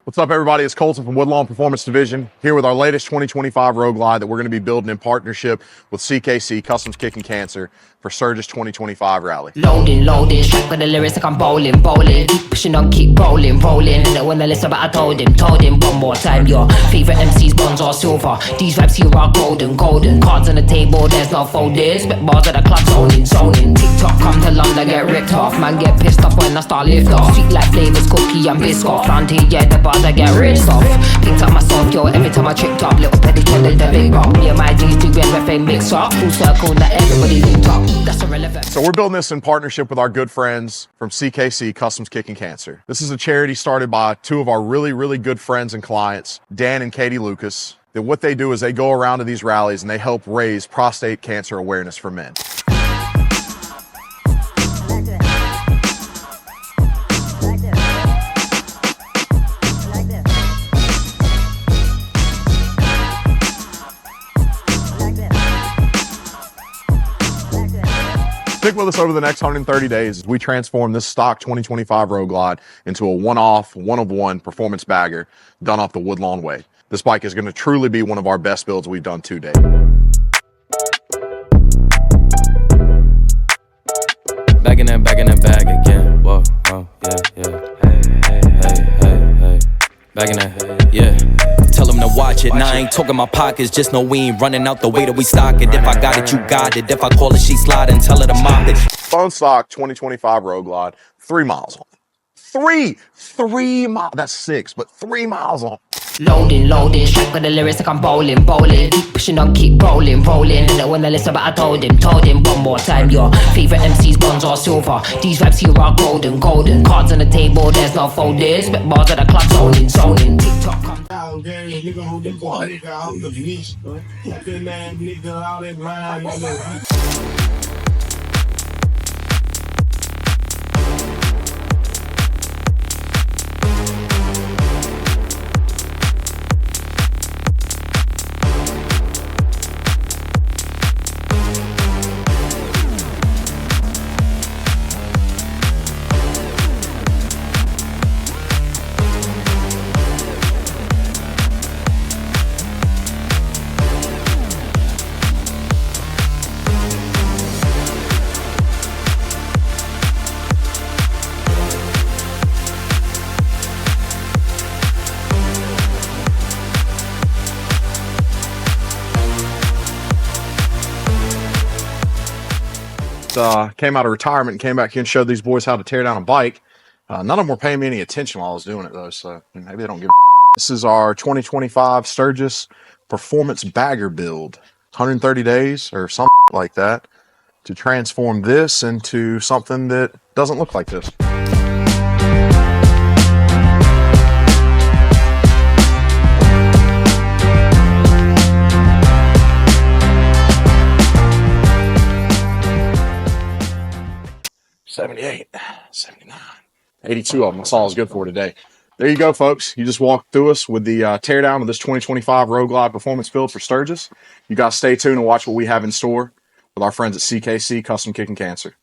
What's up, everybody? It's Colton from Woodlawn Performance Division here with our latest 2025 Road Glide that we're going to be building in partnership with CKC, Customs Kicking Cancer, for Sturgis 2025 Rally. Loading, strap with the lyrics like I'm bowling. Keep pushing on, keep rolling. And when I listen, but I told him one more time. Your favorite MCs, bonds or silver. These raps here are golden. Cards on the table, there's no folders. Spit bars at the club, zoning. TikTok come to London, get ripped off. Man, get pissed off when I start lift off. Sweet like flavors, cookie and biscuit. Round here, yeah, the bars I get ripped off. Picked up myself, yo, every time I tripped up. Little pedicure, the big rock. Me and my G's do everything mix up. Full circle, that everybody linked up. That's irrelevant. So we're building this in partnership with our good friends from CKC, Customs Kicking Cancer. This is a charity started by two of our really good friends and clients, Dan and Katie Lucas. That what they do is they go around to these rallies and they help raise prostate cancer awareness for men. Stick with us over the next 130 days as we transform this stock 2025 Road Glide into a one-off, one-of-one performance bagger done off the Woodlawn way. This bike is going to truly be one of our best builds we've done to date. Back in that bag again. Whoa, yeah. Hey. Back in that, yeah. Tell them to watch it. Now I ain't talking my pockets, just know we ain't running out the way that we stock it. If I got it, you got it. If I call it, she slide and tell her to mop it. Bone stock 2025 Road Glide, 3 miles on. 3 miles. That's 6, but 3 miles on. Loading, strap with the lyrics like I'm bowling. Keep pushing on, keep rolling. And when I listen, but I told him one more time. Your favorite MCs, bonds or silver. These raps here are golden. Cards on the table, there's no folders. Spit bars at the club, zoning. TikTok come down. Came out of retirement and came back here and showed these boys how to tear down a bike. None of them were paying me any attention while I was doing it, though, so maybe they don't give a. This is our 2025 Sturgis Performance Bagger build. 130 days or something like that to transform this into something that doesn't look like this. $78, $79, $82 of them. That's all I was good for today. There you go, folks. You just walked through us with the teardown of this 2025 Road Glide performance build for Sturgis. You guys stay tuned and watch what we have in store with our friends at CKC Custom Kicking Cancer.